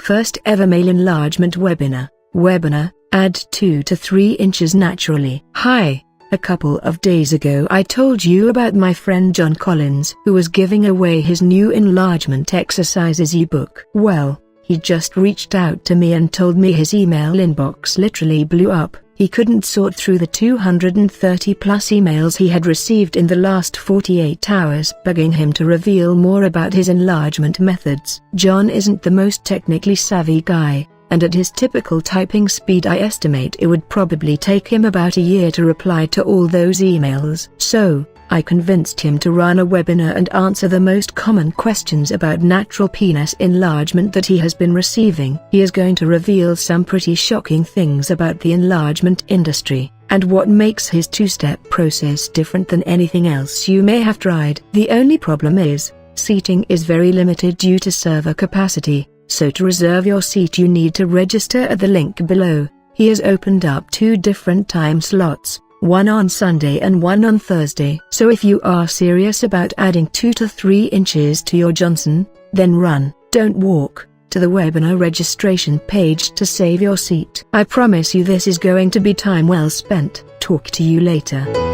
First ever male enlargement webinar. Webinar, add 2 to 3 inches naturally. Hi. A couple of days ago I told you about my friend John Collins who was giving away his new enlargement exercises ebook. Well, he just reached out to me and told me his email inbox literally blew up. He couldn't sort through the 230 plus emails he had received in the last 48 hours begging him to reveal more about his enlargement methods. John isn't the most technically savvy guy, and at his typical typing speed I estimate it would probably take him about a year to reply to all those emails. So, I convinced him to run a webinar and answer the most common questions about natural penis enlargement that he has been receiving. He is going to reveal some pretty shocking things about the enlargement industry, and what makes his two-step process different than anything else you may have tried. The only problem is, seating is very limited due to server capacity. So to reserve your seat you need to register at the link below. He has opened up 2 different time slots, one on Sunday and one on Thursday. So if you are serious about adding 2 to 3 inches to your Johnson, then run, don't walk, to the webinar registration page to save your seat. I promise you this is going to be time well spent. Talk to you later.